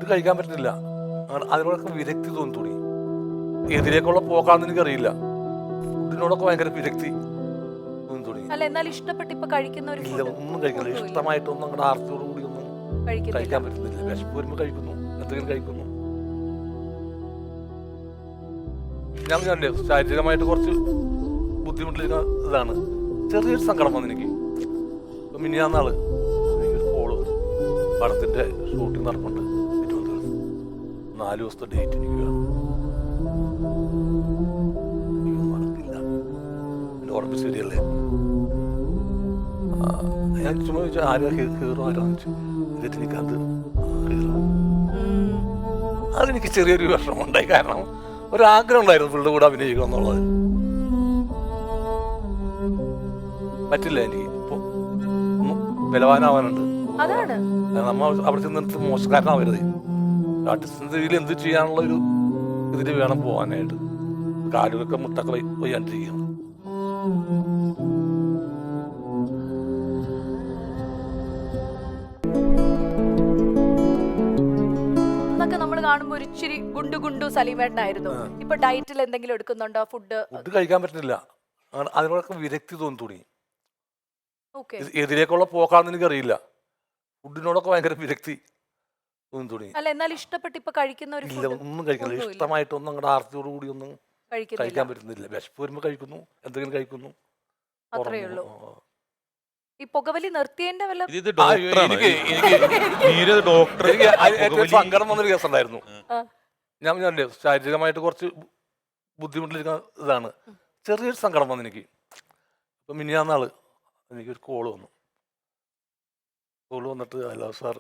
Food കഴിക്കാൻ പറ്റുന്നില്ല. അതിനോടൊക്കെ വിരക്തി തോന്നി തുടങ്ങി. എതിരേക്കുള്ള പോക്കാണെന്ന് എനിക്കറിയില്ല. ഫുഡിനോടൊക്കെ ഭയങ്കര വിരക്തി തോന്നി തുടങ്ങി. അല്ല, എന്നാൽ ഇഷ്ടപ്പെട്ട് ഇപ്പൊ കഴിക്കുന്ന ഒരു ഇല്ല, ഫുഡ് ഒന്നും കഴിക്കുന്നില്ല. ഇഷ്ടമായിട്ടൊന്നും അങ്ങോട്ട് ആർത്തിയോട് കൂടി ഒന്നും കഴിക്കുന്നില്ല. കഴിക്കാൻ പറ്റുന്നില്ല. വിശപ്പ് വരുമ്പോൾ കഴിക്കുന്നു, എന്തെങ്കിലും കഴിക്കുന്നു. ഞാൻ കണ്ടേ ശാരീരികമായിട്ട് കുറച്ച് ബുദ്ധിമുട്ടിലിരുന്ന ഇതാണ്. ചെറിയൊരു സങ്കടം വന്നു എനിക്ക്. ഇപ്പം മിനിഞ്ഞാന്നാള് എനിക്കൊരു കോള് വന്നു. പടത്തിൻ്റെ ഷൂട്ടിംഗ് നടപ്പുണ്ട് തിരുവനന്തപുരത്ത്. 4 ദിവസത്തെ ഡേറ്റ് എനിക്ക് വേണം. നടക്കില്ല, പിന്നെ ഉറപ്പ് ശരിയല്ലേ. ഞാൻ ചുമ്മാ ചോദിച്ചാൽ ആരാ ഹീറോ, ആരാന്ന് വെച്ചു. രജനികാന്ത് ഹീറോ. അതെനിക്ക് ചെറിയൊരു വിഷമമുണ്ടായി. കാരണം ഒരാഗ്രഹം ഉണ്ടായിരുന്നു പുള്ളിയുടെ കൂടെ അഭിനയിക്കണം എന്നുള്ളത്. പറ്റില്ല എനിക്ക്. ഇപ്പൊ ഒന്ന് ബലവാനാവാനുണ്ട്. അതാണ് നമ്മ അവിടെ ചെന്നിട്ട് മോശക്കാരനാവരുത്. ആർട്ടിസ്റ്റിന്റെ രീതിയിൽ എന്ത് ചെയ്യാനുള്ള ഒരു ഇതിൽ വേണം പോകാനായിട്ട്. കാലുകളൊക്കെ മുട്ടൊക്കെ വയ്യാണ്ടിരിക്കുകയാണ്. നമ്മൾ കാണുമ്പോ ഒരു ഇച്ചിരി ഗുണ്ടു ഗുണ്ടു സലീമേട്ടനായിരുന്നു. ഇപ്പൊ ഡയറ്റിൽ എന്തെങ്കിലും എടുക്കുന്നുണ്ടോ? ഫുഡ് കഴിക്കാൻ പറ്റുന്നില്ല. അതിനോടൊക്കെ വിരക്തി തോന്നി തുടങ്ങി. ഓക്കെ. എതിരേക്കുള്ള പോക്കാണെന്ന് എനിക്കറിയില്ല. ഫുഡിനോടൊക്കെ ഭയങ്കര വിരക്തി തോന്നി തുടങ്ങി. അല്ല, എന്നാൽ ഇഷ്ടപ്പെട്ട് ഇപ്പൊ കഴിക്കുന്ന ഒരു ഇല്ല, ഒന്നും കഴിക്കുന്നില്ല. ഇഷ്ടമായിട്ടൊന്നും അങ്ങോട്ട് ആർത്തിയോട് കൂടി ഒന്നും കഴിക്കാൻ പറ്റുന്നില്ല. വിശപ്പ് വരുമ്പോൾ കഴിക്കുന്നു, എന്തെങ്കിലും കഴിക്കുന്നു. അത്രേ ഉള്ളൂ. ഈ പുകവലി നിർത്തിയതിന്റെ വല്ല സങ്കടം വന്നൊരു കേസുണ്ടായിരുന്നു. ഞാൻ പറഞ്ഞില്ലേ ശാരീരികമായിട്ട് കുറച്ച് ബുദ്ധിമുട്ടിലിരിക്കുന്ന ഇതാണ്. ചെറിയൊരു സങ്കടം വന്നു എനിക്ക്. ഇപ്പം മിനിഞ്ഞാന്നാള് എനിക്കൊരു കോള് വന്നു. കോള് വന്നിട്ട് അല്ല സാർ,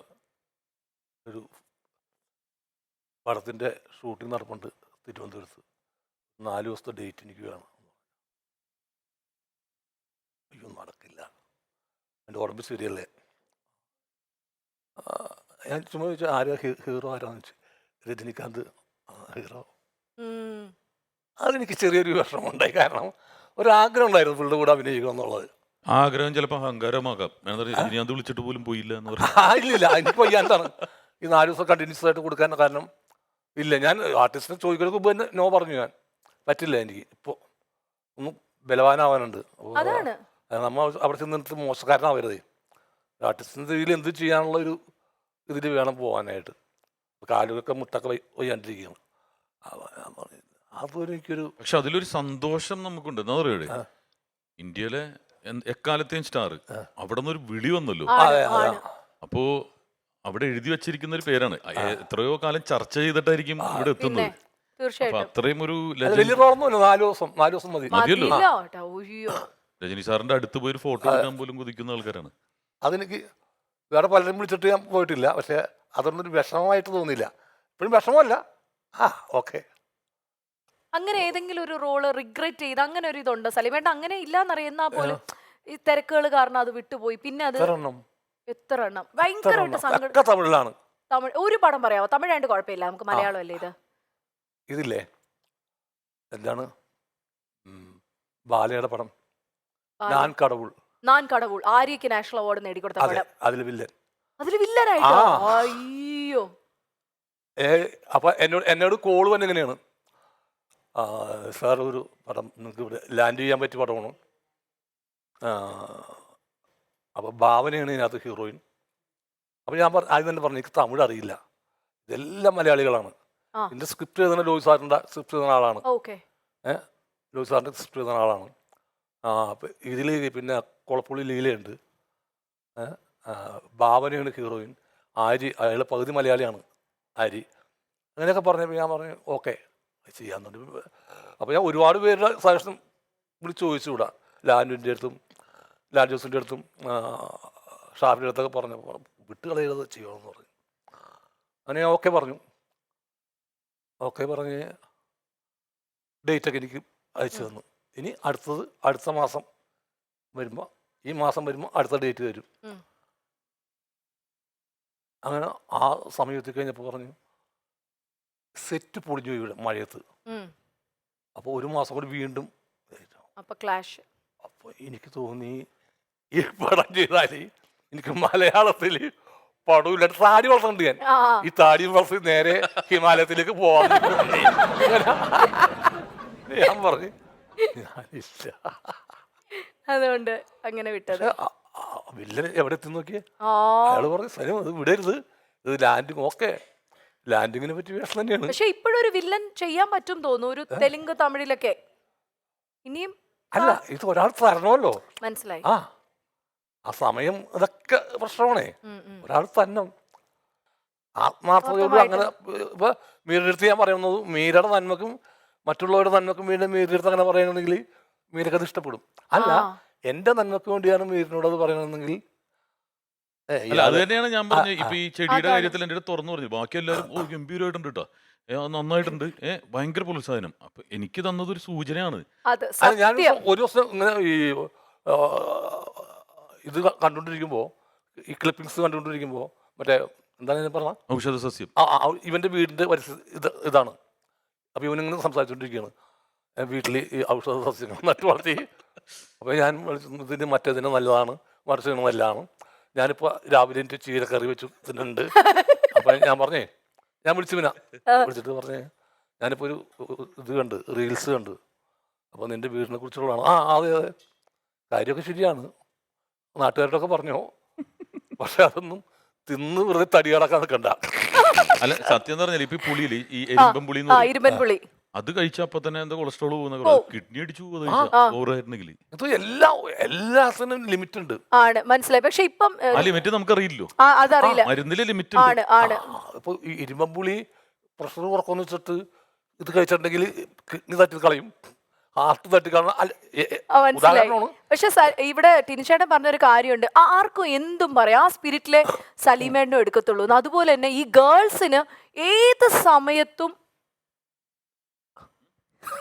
ഒരു പടത്തിൻ്റെ ഷൂട്ടിംഗ് നടപ്പുണ്ട് തിരുവനന്തപുരത്ത്. 4 ദിവസത്തെ ഡേറ്റ് എനിക്ക് വേണം. അയ്യോ, നടക്കില്ല, എൻ്റെ ഉറപ്പ് ശരിയല്ലേ. ഞാൻ ചുമ്മാ ചോദിച്ചാൽ ആരാ ഹീറോ, ആരാന്ന് വെച്ചു. രജനികാന്ത് ഹീറോ. അതെനിക്ക് ചെറിയൊരു വിഷമമുണ്ടായി. കാരണം ഒരാഗ്രഹം ഉണ്ടായിരുന്നു പുള്ളിയുടെ കൂടെ അഭിനയിക്കണം എന്നുള്ളത്. ആഗ്രഹം ചിലപ്പോൾ അഹങ്കാരമാകാം. ഞാൻ വിളിച്ചിട്ട് പോലും പോയില്ല എന്ന് ഇല്ലില്ല, എനിക്ക് വയ്യാണ്ടാണ് ഈ 4 ദിവസം കണ്ടിന്യൂസ് ആയിട്ട് കൊടുക്കാൻ കാരണം. ഇല്ല, ഞാൻ ആർട്ടിസ്റ്റിനെ ചോദിക്കുന്നതിന് മുമ്പ് തന്നെ നോ പറഞ്ഞു. ഞാൻ പറ്റില്ല, എനിക്ക് ഇപ്പോൾ ഒന്ന് ബലവാനാവാനുണ്ട്. നമ്മ അവിടെ ചെന്നിട്ട് മോശക്കാരനാവരുത്. ആർട്ടിസ്റ്റിൻ്റെ രീതിയിൽ എന്ത് ചെയ്യാനുള്ള ഒരു ഇതിൽ വേണം പോകാനായിട്ട്. കാലുകളൊക്കെ മുട്ടൊക്കെ വയ്യാണ്ടിരിക്കുകയാണ്. അതൊരു എനിക്കൊരു പക്ഷെ അതിലൊരു സന്തോഷം നമുക്കുണ്ട്. എന്താ പറയുക, ഇന്ത്യയിലെ എക്കാലത്തെയും സ്റ്റാർ അവിടെ നിന്ന് ഒരു വിളി വന്നല്ലോ. അപ്പോ അവിടെ എഴുതി വെച്ചിരിക്കുന്ന ഒരു പേരാണ്. എത്രയോ കാലം ചർച്ച ചെയ്തിട്ടായിരിക്കും ഇവിടെ എത്തുന്നത്. അപ്പൊ അത്രയും ഒരു മതിയല്ലോ. രജനി സാറിന്റെ അടുത്ത് പോയി ഒരു ഫോട്ടോ എടുക്കാൻ പോലും കൊതിക്കുന്ന ആൾക്കാരാണ്. അതെനിക്ക് വേറെ പലരും വിളിച്ചിട്ട് ഞാൻ പോയിട്ടില്ല. പക്ഷെ അതൊന്നും ഒരു വിഷമമായിട്ട് തോന്നിയില്ല. ഇപ്പോഴും വിഷമമല്ല. ഓക്കെ. അങ്ങനെ ഏതെങ്കിലും ഒരു റോള് റിഗ്രറ്റ് ചെയ്ത് അങ്ങനെ ഒരു ഇതുണ്ട് സലീമേട്ട? അങ്ങനെ ഇല്ലാന്നറിയുന്ന പോലും ഈ തിരക്കുകൾ കാരണം അത് വിട്ടുപോയി. പിന്നെ അത് എത്ര എണ്ണം ഭയങ്കരമായിട്ട് സങ്കടം. തമിഴിലാണ്. തമിഴ് ഒരു പടം പറയാമോ? തമിഴായിട്ട് കുഴപ്പമില്ല, നമുക്ക് മലയാളം അല്ലേ ഇത്. ഇതില്ലേ എന്താണ് ബാലയുടെ പടം നാൻ കടവുൾ ആര്യക്ക് നാഷണൽ അവാർഡ് നേടിക്കൊടുത്ത പടം. അതിൽ വില്ലനായിട്ടോ? അയ്യോ. അപ്പൊ എന്നോട് കോള് തന്നെ എങ്ങനെയാണ്, സാർ ഒരു പടം നിങ്ങൾക്ക് ഇവിടെ ലാൻഡ് ചെയ്യാൻ പറ്റിയ പടമാണ്. അപ്പോൾ ഭാവനയാണ് ഇതിനകത്ത് ഹീറോയിൻ. അപ്പോൾ ഞാൻ ആദ്യം തന്നെ പറഞ്ഞു എനിക്ക് തമിഴ് അറിയില്ല, ഇതെല്ലാം മലയാളികളാണ്. ഇതിൻ്റെ സ്ക്രിപ്റ്റ് എഴുതുന്ന ലോയി സാറിൻ്റെ സ്ക്രിപ്റ്റ് എഴുതുന്ന ആളാണ്. ലോയി സാറിൻ്റെ സ്ക്രിപ്റ്റ് എഴുതുന്ന ആളാണ്. അപ്പം ഇതിൽ പിന്നെ കുളപ്പുള്ളി ലീലയുണ്ട്, ഭാവനയാണ് ഹീറോയിൻ, ആരി അയാൾ പകുതി മലയാളിയാണ് ആരി. അങ്ങനെയൊക്കെ പറഞ്ഞപ്പോൾ ഞാൻ പറഞ്ഞു ഓക്കെ ചെയ്യാന്നുണ്ട്. അപ്പോൾ ഞാൻ ഒരുപാട് പേരുടെ സജഷൻ വിളിച്ച് ചോദിച്ചുകൂടാ. ലാൻഡുവിൻ്റെ അടുത്തും ലാൽ ജോസിൻ്റെ അടുത്തും ഷാഫിൻ്റെ അടുത്തൊക്കെ പറഞ്ഞു വിട്ട് കളയരുത് ചെയ്യണമെന്ന് പറഞ്ഞു. അങ്ങനെ ഞാൻ ഓക്കെ പറഞ്ഞു. ഓക്കെ പറഞ്ഞ് ഡേറ്റൊക്കെ എനിക്ക് അയച്ചു തന്നു. ഇനി അടുത്ത മാസം വരുമ്പോൾ, ഈ മാസം വരുമ്പോൾ അടുത്ത ഡേറ്റ് തരും. അങ്ങനെ ആ സമയത്ത് കഴിഞ്ഞപ്പോൾ പറഞ്ഞു സെറ്റ് പൊളിഞ്ഞു ഇവിടെ മഴയത്ത്. അപ്പോൾ 1 മാസം കൂടി വീണ്ടും ക്ലാഷ്. അപ്പോൾ എനിക്ക് തോന്നി ഈ പടം ചെയ്താൽ എനിക്ക് മലയാളത്തിൽ പടവില്ലാണ്ട് താടി വളർത്തുന്നുണ്ട് ഞാൻ. ആ. ഈ താടി വളർത്തി നേരെ ഹിമാലയത്തിലേക്ക് പോവാൻ ഞാൻ പറഞ്ഞു ഞാനില്ല. അതുകൊണ്ട് അങ്ങനെ വിട്ടത്. വില്ലൻ എവിടെ എത്തി നോക്കിയേ? ആ അയാള് പറഞ്ഞു സലിം അത് വിടരുത്, ഇത് ലാൻഡിങ് ഓക്കെ, ലാൻഡിങ്ങിനെ പറ്റി വേഷം തന്നെയാണ്. പക്ഷെ ഇപ്പോഴൊരു വില്ലൻ ചെയ്യാൻ പറ്റും തോന്നുന്നു, ഒരു തെലുങ്ക് തമിഴിലൊക്കെ. ഇനിയും അല്ല ഇത് ഒരാൾ തരണമല്ലോ. മനസ്സിലായി. ആ സമയം ഇതൊക്കെ പ്രശ്നമാണേ. ഒരാൾ തന്നെ ആത്മാർത്ഥതയോട് ഉറപ്പായിട്ടും. അങ്ങനെ ഇപ്പൊ മീരെടുത്ത് ഞാൻ പറയുന്നത് മീരയുടെ നന്മക്കും മറ്റുള്ളവരുടെ നന്മക്കും വേണ്ടി മീരെടുത്ത് അങ്ങനെ പറയണമെങ്കിൽ മീരക്ക് അത് ഇഷ്ടപ്പെടും. അല്ല എന്റെ നന്മക്ക് വേണ്ടിയാണ് മീരിനോട് അത് പറയണമെങ്കിൽ അല്ല അത് തന്നെയാണ് ഞാൻ പറഞ്ഞത്. ഇപ്പൊ ഈ ചെടിയുടെ കാര്യത്തിൽ എന്റെ അടുത്ത് തുറന്നു പറഞ്ഞു, ബാക്കി എല്ലാവരും ഓ ഗംഭീരമായിട്ടുണ്ട് കേട്ടോ, നന്നായിട്ടുണ്ട്, ഭയങ്കര പ്രോത്സാഹനം. അപ്പൊ എനിക്ക് തന്നത് ഒരു സൂചനയാണ്. അത് ഞാൻ സത്യം. ഒരു ദിവസം ഇങ്ങനെ ഈ ഇത് കണ്ടുകൊണ്ടിരിക്കുമ്പോ, ഈ ക്ലിപ്പിങ്സ് കണ്ടുകൊണ്ടിരിക്കുമ്പോ മറ്റേ എന്താണ് ഞാൻ പറഞ്ഞ ഔഷധ സസ്യം ഇവന്റെ വീടിന്റെ ഇതാണ്. അപ്പൊ ഇവനിങ്ങനെ സംസാരിച്ചോണ്ടിരിക്കുകയാണ്, വീട്ടിൽ ഈ ഔഷധ സസ്യങ്ങൾ നട്ടു വളർത്തി. അപ്പൊ ഞാൻ ഇതിന് മറ്റേതിന് നല്ലതാണ്, മറിച്ചതിന് നല്ലതാണ്. ഞാനിപ്പോ രാവിലെ എനിക്ക് ചീരക്കറി വെച്ചു തിന്നുണ്ട്. അപ്പൊ ഞാൻ പറഞ്ഞേ, ഞാൻ വിളിച്ചിട്ട് പറഞ്ഞേ ഞാനിപ്പോ ഒരു ഇത് കണ്ട്, റീൽസ് കണ്ട്, അപ്പൊ നിന്റെ വീടിനെ കുറിച്ചുള്ളതാണ്. അതെ അതെ കാര്യമൊക്കെ ശരിയാണ്, നാട്ടുകാരോടൊക്കെ പറഞ്ഞോ, പക്ഷെ അതൊന്നും തിന്ന് വെറുതെ തടി കടക്കാൻ നിൽക്കണ്ട. അല്ല സത്യം എന്ന് പറഞ്ഞാൽ ഇപ്പൊ ഈ പുളിയില് ഈ എരിമ്പൻ പുളി ഇരുമ്പൻ പുളി അത് കഴിച്ചപ്പോ തന്നെ എന്താ കൊളസ്ട്രോൾ പോകുന്ന, കിഡ്നി അടിച്ചു ഓവറായിരുന്നെങ്കിൽ. ഇത് എല്ലാ ലിമിറ്റ് ഉണ്ട്. ആണ് മനസ്സിലായി. പക്ഷെ ഇപ്പം ആ ലിമിറ്റ് നമുക്കറിയില്ലോ, അതറിയില്ല. മരുന്നില് ലിമിറ്റ് ആണ് ആണ്. ഇപ്പൊ ഈ ഇരുമ്പമ്പുളി പ്രഷർ കുറക്കുമെന്ന് വെച്ചിട്ട് ഇത് കഴിച്ചിട്ടുണ്ടെങ്കിൽ കിഡ്നി തട്ടി കളയും, ഹാർട്ട് തട്ടി കളയണം. മനസ്സിലായി. പക്ഷെ ഇവിടെ ടിനിച്ചേട്ടൻ പറഞ്ഞൊരു കാര്യമുണ്ട്, ആർക്കും എന്തും പറയാം, ആ സ്പിരിറ്റിലെ സലീമേട്ടനും എടുക്കത്തുള്ളൂ. അതുപോലെ തന്നെ ഈ ഗേൾസിന് ഏത് സമയത്തും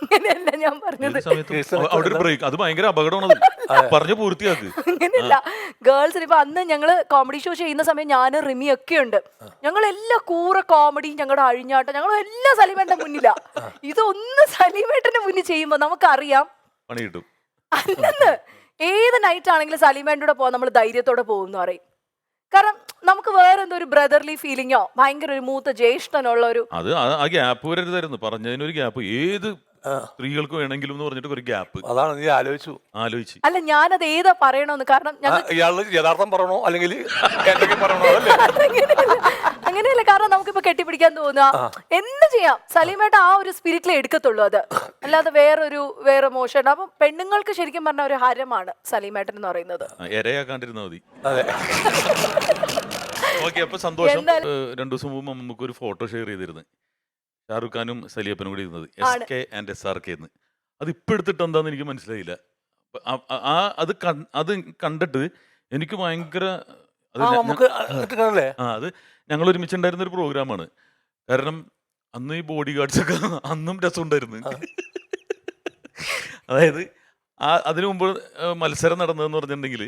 അങ്ങനെയല്ല ഞാൻ പറഞ്ഞത്, അവിടെ ഒരു ബ്രേക്ക്, അത് ഭയങ്കര അപകടമാണ്, പറഞ്ഞു പൂർത്തിയാക്ക്. അങ്ങനെയല്ല. ഗേൾസിന് ഇപ്പൊ അന്ന് ഞങ്ങള് കോമഡി ഷോ ചെയ്യുന്ന സമയം ഞാൻ റിമി ഒക്കെ ഉണ്ട്, ഞങ്ങൾ എല്ലാ കൂറ കോമഡിയും ഞങ്ങളുടെ അഴിഞ്ഞാട്ടം ഞങ്ങൾ എല്ലാം സലീമേട്ടന്റെ മുന്നിലാ. ഇതൊന്ന് സലീമേട്ടന്റെ മുന്നിൽ ചെയ്യുമ്പോ നമുക്കറിയാം പണി കിട്ടും. അല്ലെന്ന് ഏത് നൈറ്റ് ആണെങ്കിലും സലീമേട്ടൻ്റെ കൂടെ പോകാൻ നമ്മൾ ധൈര്യത്തോടെ പോകുന്നു പറയും. കാരണം നമുക്ക് വേറെ എന്തോ ഒരു ബ്രദർലി ഫീലിങ്ങോ ഭയങ്കര ഒരു മൂത്ത ജ്യേഷ്ഠനുള്ള ഒരു അത് ആ ഗ്യാപ്പ് വരരുതായിരുന്നു, പറഞ്ഞതിനൊരു ഗ്യാപ്പ് ഏത് സ്ത്രീകൾക്ക് വേണമെങ്കിലും എന്ന് പറഞ്ഞിട്ട് ഒരു ഗ്യാപ്പ്. അതാണ് നീ ആലോചിച്ചു. അല്ല ഞാനത് ഏതാ പറയണോന്ന്. കാരണം ഇയാള് യഥാർത്ഥം പറയണോ അല്ലെങ്കിൽ പറയണോ? അങ്ങനെയല്ല. കാരണം നമുക്കിപ്പോ കെട്ടിപ്പിടിക്കാൻ തോന്നുക, എന്ത് ചെയ്യാം, സലീമേട്ട ആ ഒരു സ്പിരിറ്റിലേ എടുക്കത്തുള്ളൂ അത്, അല്ലാതെ വേറെ മോശം. അപ്പൊ പെണ്ണുങ്ങൾക്ക് ശരിക്കും പറഞ്ഞ ഒരു ഹരമാണ് സലീമേട്ടൻ എന്ന് പറയുന്നത്. ഇരയാക്കാണ്ടിരുന്നാ മതി. അതെ. ഓക്കെ, അപ്പൊ സന്തോഷം. 2 ദിവസം മുമ്പ് നമുക്കൊരു ഫോട്ടോ ഷെയർ ചെയ്തിരുന്നു, ഷാറുഖ് ഖാനും സലിയപ്പനും കൂടി ഇരുന്നത്, SK and SRK എന്ന്. അത് ഇപ്പൊ എടുത്തിട്ട് എന്താന്ന് എനിക്ക് മനസ്സിലായില്ല. അത് കണ്ടിട്ട് എനിക്ക് ഭയങ്കര അത് ഞങ്ങൾ ഒരുമിച്ചുണ്ടായിരുന്ന ഒരു പ്രോഗ്രാമാണ്. കാരണം അന്ന് ഈ ബോഡി ഗാർഡ്സ് ഒക്കെ അന്നും രസമുണ്ടായിരുന്നു. അതായത് അതിനു മുമ്പ് മത്സരം നടന്നതെന്ന് പറഞ്ഞിട്ടുണ്ടെങ്കിൽ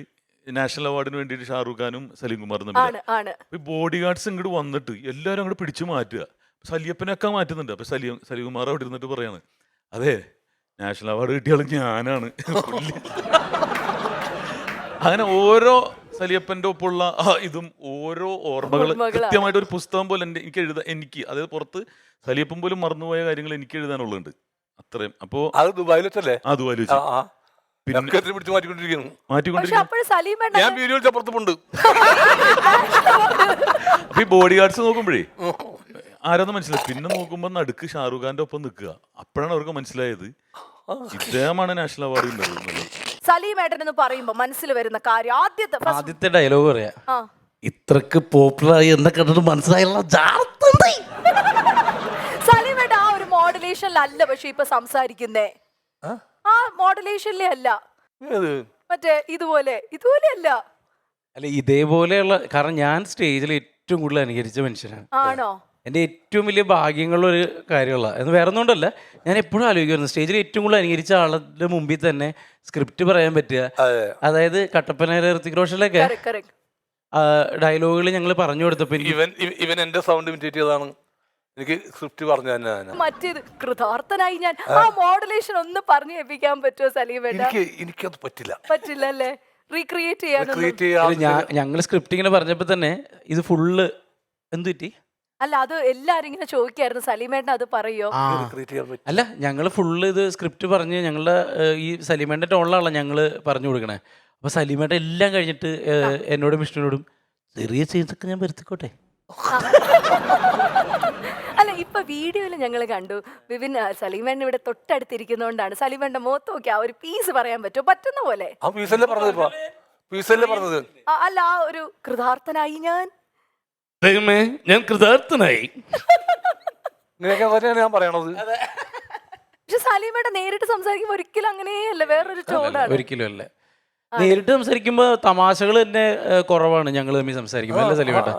നാഷണൽ അവാർഡിന് വേണ്ടിയിട്ട് ഷാറുഖ് ഖാനും സലീം കുമാറും തമ്മിൽ. ഈ ബോഡി ഗാർഡ്സ് ഇങ്ങോട്ട് വന്നിട്ട് എല്ലാവരും അങ്ങോട്ട് പിടിച്ചു മാറ്റുക, സലിയപ്പനൊക്കെ മാറ്റുന്നുണ്ട്. അപ്പൊ സലീം കുമാർ അവിടെ ഇരുന്നിട്ട് പറയാണ്, അതെ നാഷണൽ അവാർഡ് കിട്ടിയാലും ഞാനാണ്. അങ്ങനെ ഓരോ സലിയപ്പൻ്റെ ഒപ്പമുള്ള ഇതും ഓരോ ഓർമ്മകൾ കൃത്യമായിട്ട് ഒരു പുസ്തകം പോലെ എനിക്ക് അതായത് പുറത്ത് സലിയപ്പൻ പോലും മറന്നുപോയ കാര്യങ്ങൾ എനിക്ക് എഴുതാനുള്ളുണ്ട് അത്രയും. അപ്പോ ദുബായിൽ വെച്ചല്ലേ? ദുബായിൽ വെച്ച് അപ്പൊ ഈ ബോഡി ഗാർഡ്സ് നോക്കുമ്പോഴേ ആരാന്ന് മനസ്സിലായി. പിന്നെ നോക്കുമ്പോ നടുക്ക് ഷാറുഖ് ഖാന്റെ ഒപ്പം നിൽക്കുക. അപ്പോഴാണ് അവർക്ക് മനസ്സിലായത് ഇദ്ദേഹമാണ് നാഷണൽ അവാർഡ് ഉള്ളത്. സലീമേട്ടൻ എന്ന് പറയുമ്പോ മനസ്സിൽ വരുന്ന കാര്യം ആദ്യത്തെ ഡയലോഗ് പറയാ, ഇത്രക്ക് പോപ്പുലറായി എന്നെ കണ്ടിട്ട് മനസ്സിലായുള്ള സലീമേട്ടൻ ആ ഒരു മോഡുലേഷനിലല്ല പക്ഷെ ഇപ്പൊ സംസാരിക്കുന്നേ, ആ മോഡുലേഷനിലേ അല്ല, മറ്റേ ഇതുപോലെ അല്ല. അല്ല ഇതേപോലെയുള്ള, കാരണം ഞാൻ സ്റ്റേജിൽ ഏറ്റവും കൂടുതൽ അനുകരിച്ച മനുഷ്യനാണ്. ആണോ? എൻ്റെ ഏറ്റവും വലിയ ഭാഗ്യങ്ങളുള്ളൊരു കാര്യമുള്ള എന്ന് വേറെ ഒന്നുകൊണ്ടല്ല, ഞാൻ എപ്പോഴും ആലോചിക്കുമായിരുന്നു സ്റ്റേജിൽ ഏറ്റവും കൂടുതൽ അനുകരിച്ച ആളുടെ മുമ്പിൽ തന്നെ സ്ക്രിപ്റ്റ് പറയാൻ പറ്റുക. അതായത് കട്ടപ്പന ഋത്തിക് റോഷനിലൊക്കെ ഡയലോഗുകൾ ഞങ്ങൾ പറഞ്ഞു കൊടുത്തപ്പോ ഇവൻ എന്റെ സൗണ്ട് ഇമിറ്റേറ്റ് ചെയ്തതാണ്, എനിക്ക് സ്ക്രിപ്റ്റ് പറഞ്ഞു തന്നെ. മറ്റേത് കൃതാർത്ഥനായി ഞാൻ ആ മോഡുലേഷൻ ഒന്ന് പറഞ്ഞു കേൾപ്പിക്കാൻ പറ്റുമോ സലീമേട്ട? എനിക്കത് പറ്റില്ല അല്ലേ? റീക്രിയേറ്റ് ചെയ്യാനൊന്നും ക്രിയേറ്റ് ചെയ്യാൻ ഞങ്ങൾ സ്ക്രിപ്റ്റ് ഇങ്ങനെ പറഞ്ഞപ്പോൾ തന്നെ ഇത് ഫുള്ള് എന്ത് പറ്റി? അല്ല, അത് എല്ലാരും ഇങ്ങനെ ചോദിക്കായിരുന്നു സലീമേട്ടൻ അത് പറയോ. ക്രിയേറ്റ് ചെയ്യാൻ പറ്റും. അല്ല, ഞങ്ങൾ ഫുള്ള് ഇത് സ്ക്രിപ്റ്റ് പറഞ്ഞ് ഞങ്ങളുടെ ഈ സലീമേൻ്റെ ടോണിലാണല്ലോ ഞങ്ങൾ പറഞ്ഞു കൊടുക്കണേ. അപ്പോൾ സലീമേട്ടൻ എല്ലാം കഴിഞ്ഞിട്ട് എന്നോടും വിഷ്ണുവിനോടും ചെറിയ ചേഞ്ചൊക്കെ ഞാൻ വരുത്തിക്കോട്ടെ. അല്ല, ഇപ്പൊ വീഡിയോയിൽ ഞങ്ങൾ കണ്ടു വിപിൻ സലീമേട്ടൻ ഇവിടെ തൊട്ടടുത്തിരിക്കുന്നതുകൊണ്ടാണ് സലീമേട്ടന്റെ മുഖത്ത് നോക്കി ആ ഒരു പീസ് പറയാൻ പറ്റുമോ? പറ്റുന്ന പോലെ. ആ പീസല്ലേ പറഞ്ഞത്, ഇപ്പൊ പീസല്ലേ പറഞ്ഞത്. അല്ല, ആ ഒരു കൃതാർത്ഥനായി ഞാൻ ഞാൻ കൃതാർത്ഥനായി ഇങ്ങനെയൊക്കെ തന്നെയാണ് ഞാൻ പറയണത്. പക്ഷെ സലീമേട്ടൻ നേരിട്ട് സംസാരിക്കുമ്പോ ഒരിക്കലും അങ്ങനെയല്ല, വേറൊരു ടോണാണ്. ഒരിക്കലും അല്ല. നേരിട്ട് സംസാരിക്കുമ്പോൾ തമാശകൾ തന്നെ കുറവാണ് ഞങ്ങൾ തമ്മിൽ സംസാരിക്കുമ്പോൾ. അല്ലേ സലീമേട്ട?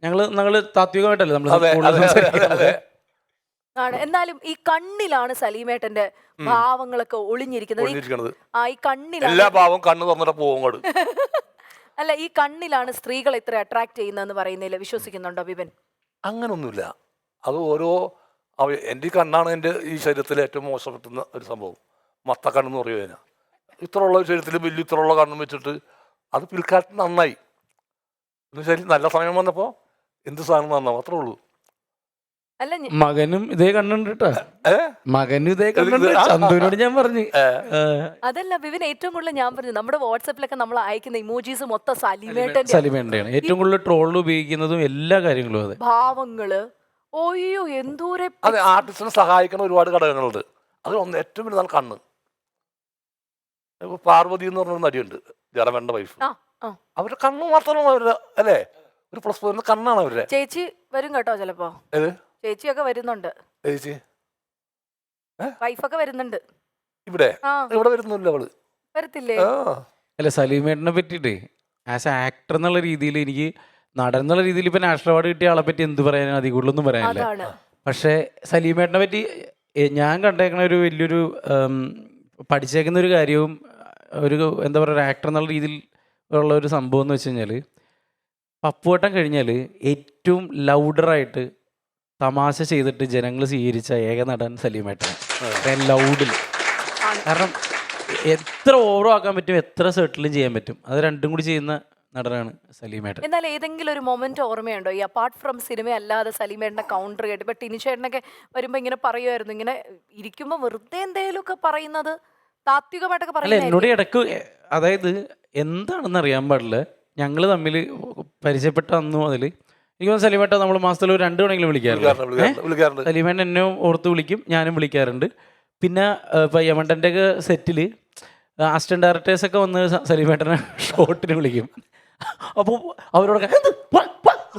ഞങ്ങൾ താത്വികമായിട്ടല്ലേ നമ്മൾ സംസാരിക്കുന്നത്. ആണ്. എന്നാലും ഈ കണ്ണിലാണ് സലീമേട്ടന്റെ ഭാവങ്ങളൊക്കെ ഒളിഞ്ഞിരിക്കുന്നത്. ഒളിഞ്ഞിരിക്കണത്. ആ ഈ കണ്ണിലാണ് എല്ലാ ഭാവം കണ്ണ് തുറന്നിട്ട് പോകും. അല്ല, ഈ കണ്ണിലാണ് സ്ത്രീകൾ ഇത്ര അട്രാക്ട് ചെയ്യുന്നതെന്ന് പറയുന്നതിൽ വിശ്വസിക്കുന്നുണ്ടോ വിപിൻ? അങ്ങനൊന്നുമില്ല. അത് ഓരോ എൻ്റെ ഈ കണ്ണാണ് എൻ്റെ ഈ ശരീരത്തിൽ ഏറ്റവും മോശപ്പെട്ടുന്ന ഒരു സംഭവം. മത്തക്കണ്ണെന്ന് പറയുക അതിനാ. ഇത്രയുള്ള ശരീരത്തിൽ വലിയ ഇത്രയുള്ള കണ്ണും വെച്ചിട്ട് അത് പിൽക്കാലത്ത് നന്നായി. എന്നുവെച്ചാൽ നല്ല സമയം വന്നപ്പോൾ എന്ത് സാധനം നന്നാവും, അത്രേ ഉള്ളൂ. അല്ല, മകനും ഇതേ കണ്ണുണ്ട് കേട്ടോ. മകനും ഇതേ കണ്ണുണ്ട്. ചന്തുവിനോട് ഞാൻ പറഞ്ഞു. അതല്ല വിപിൻ, ഏറ്റവും കൂടുതൽ ഞാൻ പറഞ്ഞു നമ്മുടെ വാട്സാപ്പിലൊക്കെ നമ്മൾ അയക്കുന്ന ഇമോജീസ് മൊത്തം സലീമേട്ടന്റെ സലീമേട്ടൻ്റെയാണ് ഏറ്റവും കൂടുതൽ ട്രോളിൽ ഉപയോഗിക്കുന്നതും എല്ലാ കാര്യങ്ങളും. അതെ, ഭാവങ്ങള്. ഓയ്യോ, എന്തോരെ. അതെ, ആർട്ടിസ്റ്റിനെ സഹായിക്കുന്ന ഒരുപാട് ഘടകങ്ങളുണ്ട്. അത് ഏറ്റവും വലുതാണ് കണ്ണ്. പാർവതി എന്ന് പറഞ്ഞൊരു നടിയുണ്ട്, ജഡമേട്ടൻ്റെ വൈഫ്. അവരുടെ കണ്ണ് മാത്രമാണ് അവരുടെ, അല്ലേ, ഒരു പ്ലസ് പോയിന്റ് കണ്ണാണ് അവരുടെ. ചേച്ചി വരും കേട്ടോ ചിലപ്പോ. ഏത് ചേച്ചിയൊക്കെ വരുന്നുണ്ട്, ചേച്ചി? വൈഫൊക്കെ വരുന്നുണ്ട്. ഇവിടെ വരുന്നില്ല അവള്. വരത്തില്ലേ? അല്ല, സലീമേട്ടനെ പറ്റിയിട്ട് ആസ് എ ആക്ടർ എന്നുള്ള രീതിയിൽ എനിക്ക് നടൻ എന്നുള്ള രീതിയിൽ ഇപ്പൊ നാഷണൽ അവാർഡ് കിട്ടിയ ആളെ പറ്റി എന്ത് പറയാനും അധികം കൂടുതലൊന്നും പറയാനില്ല. പക്ഷേ സലീമേട്ടനെ പറ്റി ഞാൻ കണ്ടേക്കണ ഒരു വലിയൊരു പഠിച്ചേക്കുന്ന ഒരു കാര്യവും ഒരു എന്താ പറയുക, ഒരു ആക്ടർ എന്നുള്ള രീതിയിൽ ഉള്ള ഒരു സംഭവം എന്ന് വെച്ച് കഴിഞ്ഞാൽ, പപ്പുവട്ടം കഴിഞ്ഞാൽ ഏറ്റവും ലൗഡറായിട്ട് തമാശ ചെയ്തിട്ട് ജനങ്ങൾ സ്വീകരിച്ച ഏക നടൻ സലീമേട്ടൻ. ലൗഡിൽ, കാരണം എത്ര ഓവറോ ആക്കാൻ പറ്റും, എത്ര സെർട്ടിലും ചെയ്യാൻ പറ്റും, അത് രണ്ടും കൂടി ചെയ്യുന്ന നടനാണ് സലീമേട്ടൻ. എന്നാൽ ഏതെങ്കിലും ഒരു മൊമെന്റ് ഓർമ്മയുണ്ടോ ഈ അപ്പാർട്ട് ഫ്രം സിനിമ അല്ലാതെ സലീമേട്ടന്റെ കൗണ്ടർ കേട്ട്? ഇപ്പൊ ടിനിച്ചേട്ടനൊക്കെ വരുമ്പോ ഇങ്ങനെ പറയുമായിരുന്നു, ഇങ്ങനെ ഇരിക്കുമ്പോ വെറുതെ എന്തേലും ഒക്കെ പറയുന്നത്, താത്വികമായിട്ടൊക്കെ അല്ല, പറയുന്നത്. എന്നോട് ഇടക്ക്, അതായത് എന്താണെന്ന് അറിയാൻ പാടില്ല, ഞങ്ങൾ തമ്മിൽ പരിചയപ്പെട്ട അന്ന് മുതൽ എനിക്ക് സലീമേട്ട നമ്മൾ മാസത്തിൽ ഒരു 2 തവണയെങ്കിലും വിളിക്കാറുണ്ട്. സലീമേട്ടൻ എന്നെ ഓർത്ത് വിളിക്കും, ഞാനും വിളിക്കാറുണ്ട്. പിന്നെ ഇപ്പം യമണ്ടൻ്റെ ഒക്കെ സെറ്റിൽ അസിസ്റ്റന്റ് ഡയറക്ടേഴ്സൊക്കെ വന്ന് സലീമേട്ടനെ ഷോട്ടിന് വിളിക്കും. അപ്പോൾ അവരോടൊക്കെ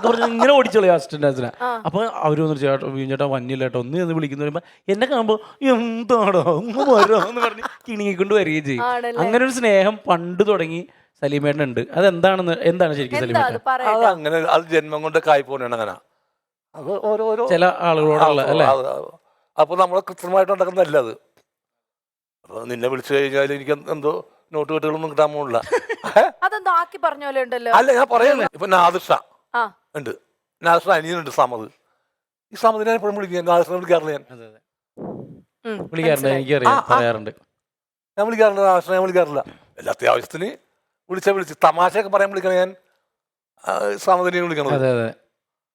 പറഞ്ഞ് ഇങ്ങനെ ഓടിച്ചോളൂ അസിസ്റ്റന്റ് ഡയറക്ടറിനെ. അപ്പോൾ അവർ വന്നിട്ട് ചേട്ടാ വന്നില്ല കേട്ടോ ഒന്ന് എന്ന് വിളിക്കുന്ന വരുമ്പോൾ എന്നെ കാണുമ്പോൾ എന്താണോ ഒന്ന് വരാമെന്ന് പറഞ്ഞ് കിണിങ്ങിക്കൊണ്ട് വരികയും ചെയ്യും. അങ്ങനെ ഒരു സ്നേഹം പണ്ട് തുടങ്ങി സലീമേട്ടനുണ്ട്. എന്താണ് ശരിക്കും സലീമേട്ടൻ? അത് അങ്ങനെ, അത് ജന്മം കൊണ്ട് കായ് പോകണ അങ്ങനെ. അത് ഓരോരോ ചില ആളുകളോടുള്ള അല്ലേ. അപ്പോൾ നമ്മൾ കൃത്യമായിട്ട് നടക്കുന്നതല്ല അത്. അപ്പോൾ നിന്നെ വിളിച്ചു കഴിഞ്ഞാൽ എനിക്ക് എന്തോ നോട്ട് കെട്ടുകളൊന്നും കിട്ടാൻ പോകില്ല. അതെന്തോ ആക്കി പറഞ്ഞ പോലെ ഉണ്ടല്ലോ. അല്ല, ഞാൻ പറയുന്നത് ഇപ്പൊ നാദിർഷ ഉണ്ട്, നാദിർഷ അനിയനുണ്ട് സമത്. ഈ സമതിനെ ഞാൻ എപ്പോഴും വിളിക്കുക, നാദിർഷനെ വിളിക്കാറില്ല. വിളിക്കാറുണ്ട്, എനിക്കറിയാം, പറയാറുണ്ട്. ഞാൻ വിളിക്കാറുണ്ട്, നാദിർഷനെ ഞാൻ വിളിക്കാറില്ല. എല്ലാ അത്യാവശ്യത്തിന് വിളിച്ച് തമാശയൊക്കെ പറയാൻ വിളിക്കണം. ഞാൻ സമതിനെ വിളിക്കണം. അതെ അതെ,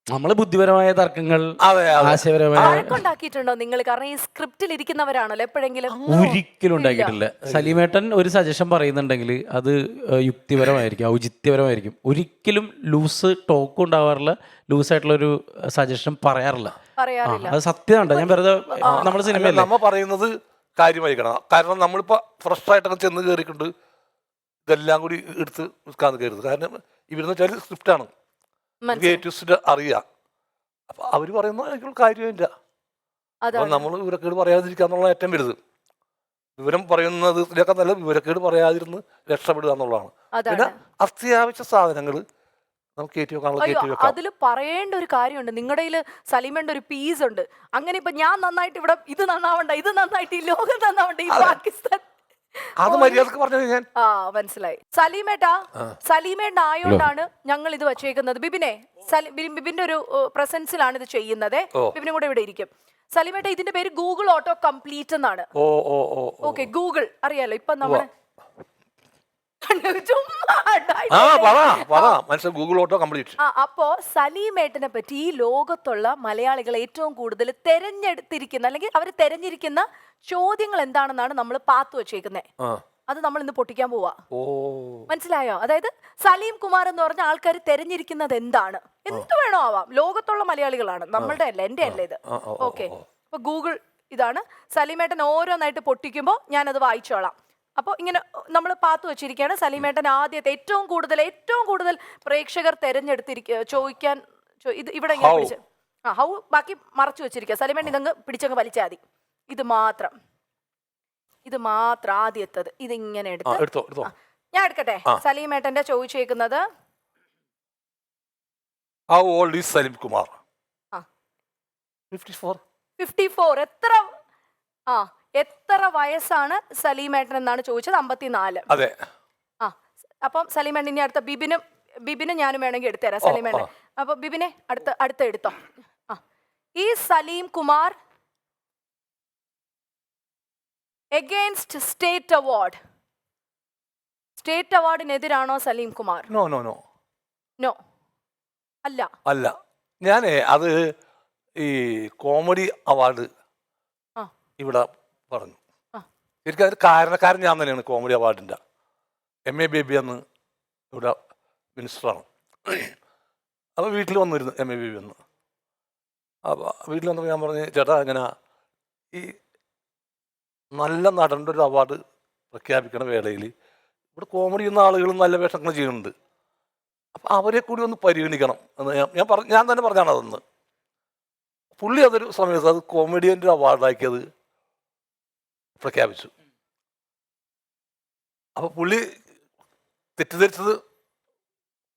നമ്മള് ബുദ്ധിപരമായ തർക്കങ്ങൾ, ഉണ്ടാക്കിയിട്ടുണ്ടോ നിങ്ങൾ? കാരണം ഈ സ്ക്രിപ്റ്റിൽ ഇരിക്കുന്നവരാണല്ലോ, എപ്പോഴെങ്കിലും? ഒരിക്കലും ഉണ്ടാക്കിയിട്ടില്ല. സലീമേട്ടൻ ഒരു സജഷൻ പറയുന്നുണ്ടെങ്കിൽ അത് യുക്തിപരമായിരിക്കും, ഔചിത്യപരമായിരിക്കും. ഒരിക്കലും ലൂസ് ടോക്ക് ഉണ്ടാവാറില്ല, ലൂസായിട്ടുള്ള ഒരു സജഷൻ പറയാറില്ല. അത് സത്യമാണ്. ഞാൻ വെറുതെ നമ്മുടെ സിനിമയിൽ നമ്മ പറയുന്നത് കാര്യമായിരിക്കണം. കാരണം നമ്മളിപ്പോ ഫ്രഷ് ആയിട്ടൊക്കെ ചെന്ന് കയറിക്കൊണ്ട് ഇതെല്ലാം കൂടി എടുത്ത് നിൽക്കാന്ന് കയറുന്നത്. കാരണം ഇവരെന്ന് വെച്ചാൽ സ്ക്രിപ്റ്റാണ്, അറിയാം. അപ്പൊ അവര് പറയുന്ന എനിക്കുള്ള കാര്യമില്ല. അപ്പൊ നമ്മൾ വിവരക്കേട് പറയാതിരിക്കാന്നുള്ള ഏറ്റവും വലുത്. വിവരം പറയുന്നത് ഇതിലൊക്കെ നല്ല വിവരക്കേട് പറയാതിരുന്ന് രക്ഷപ്പെടുക എന്നുള്ളതാണ്. പിന്നെ അത്യാവശ്യ സാധനങ്ങൾ നമുക്ക് കയറ്റി വെക്കാനുള്ള അതിൽ പറയേണ്ട ഒരു കാര്യമുണ്ട്. നിങ്ങളുടെ സലീമേണ്ട ഒരു പീസ് ഉണ്ട്. അങ്ങനെ ഇപ്പൊ ഞാൻ നന്നായിട്ട് ഇവിടെ ഇത് നന്നാവണ്ട, ഇത് നന്നായിട്ട് ഈ ലോകം നന്നാവണ്ട, ഈ പാകിസ്ഥാൻ, അത് മര്യാദക്ക് പറഞ്ഞു ഞാൻ. മനസ്സിലായി. സലീമേട്ട ആയോണ്ടാണ് ഞങ്ങൾ ഇത് വെച്ചേക്കുന്നത്. ബിബിന്റെ ഒരു പ്രസൻസിലാണ് ഇത് ചെയ്യുന്നത്. ബിബിനും കൂടെ ഇവിടെ ഇരിക്കും. സലീമേട്ട, ഇതിന്റെ പേര് ഗൂഗിൾ ഓട്ടോ കംപ്ലീറ്റ് എന്നാണ്. ഓക്കെ, ഗൂഗിൾ അറിയാലോ. ഇപ്പൊ നമ്മള് ചുമ്മാ ആ പറ മനസ്സിൽ ഗൂഗിൾ ഓട്ടോ കംപ്ലീറ്റ്. അപ്പോ സലീമേട്ടനെ പറ്റി ഈ ലോകത്തുള്ള മലയാളികൾ ഏറ്റവും കൂടുതൽ തെരഞ്ഞെടുത്തിരിക്കുന്ന അല്ലെങ്കിൽ അവർ തെരഞ്ഞിരിക്കുന്ന ചോദ്യങ്ങൾ എന്താണെന്നാണ് നമ്മൾ പാത്തു വെച്ചേക്കുന്നത്. അത് നമ്മൾ ഇന്ന് പൊട്ടിക്കാൻ പോവാ. മനസ്സിലായോ? അതായത് സലീം കുമാർ എന്ന് പറഞ്ഞ ആൾക്കാർ തെരഞ്ഞിരിക്കുന്നത് എന്താണ്, എന്ത് വേണോ ആവാം, ലോകത്തുള്ള മലയാളികളാണ്, നമ്മളുടെ അല്ല, എന്റെ അല്ല ഇത്. ഓക്കെ, അപ്പൊ ഗൂഗിൾ ഇതാണ്. സലീമേട്ടൻ ഓരോന്നായിട്ട് പൊട്ടിക്കുമ്പോൾ ഞാനത് വായിച്ചോളാം. അപ്പോൾ ഇങ്ങനെ നമ്മൾ പാത്തു വെച്ചിരിക്കുകയാണ്. സലീമേട്ടൻ ആദ്യത്തെ ഏറ്റവും കൂടുതൽ പ്രേക്ഷകർ ചോദിക്കാൻ ഇത് ഇവിടെ ഇങ്ങനെ പിടിച്ച് ഹൗ ബാക്കി മറച്ചു വെച്ചിരിക്കുക. സലീമേട്ടൻ ഇതങ്ങ് പിടിച്ചങ്ങ് വലിച്ചാൽ മതി. ഇത് മാത്രം ആദ്യത്തത് ഇതിങ്ങനെ എടുത്ത് ഞാൻ എടുക്കട്ടെ. സലീമേട്ടന്റെ ചോദിച്ചേക്കുന്നത് How old is Salim Kumar? 54. 54. എത്ര വയസ്സാണ് സലീമേട്ടൻ എന്നാണ് ചോദിച്ചത്. 54. അതെ. അപ്പം സലീമേട്ടൻ ഇനി അടുത്ത ബിബിന് ഞാനും വേണമെങ്കിൽ എടുത്തുതരാം സലീമേട്ടൻ. അപ്പൊ ബിബിനെ അടുത്ത എടുത്തോ. ഈ സലീം കുമാർ എഗെയിൻസ്റ്റ് സ്റ്റേറ്റ് അവാർഡിനെതിരാണോ സലീം കുമാർ? നോ അല്ല. ഞാനേ അത് ഈ കോമഡി അവാർഡ് ഇവിടെ പറഞ്ഞു. ശരിക്കും അതിന് കാരണക്കാരൻ ഞാൻ തന്നെയാണ്. കോമഡി അവാർഡിൻ്റെ MA ബേബി അന്ന് ഇവിടെ മിനിസ്റ്ററാണ്. അപ്പോൾ വീട്ടിൽ വന്നിരുന്നു MA ബേബി അന്ന്. അപ്പോൾ വീട്ടിൽ വന്നപ്പോൾ ഞാൻ പറഞ്ഞു, ചേട്ടാ ഇങ്ങനെ ഈ നല്ല നടൻ്റെ ഒരു അവാർഡ് പ്രഖ്യാപിക്കണ വേളയിൽ ഇവിടെ കോമഡി ചെയ്യുന്ന ആളുകളും നല്ല വേഷങ്ങൾ ചെയ്യുന്നുണ്ട്. അപ്പം അവരെ കൂടി ഒന്ന് പരിഗണിക്കണം എന്ന് ഞാൻ തന്നെ പറഞ്ഞാണ് അതെന്ന്. പുള്ളി അതൊരു സമയത്ത് അത് കോമഡിയൻ്റെ അവാർഡാക്കി അത് പ്രഖ്യാപിച്ചു. അപ്പോൾ പുള്ളി തെറ്റിദ്ധരിച്ചത്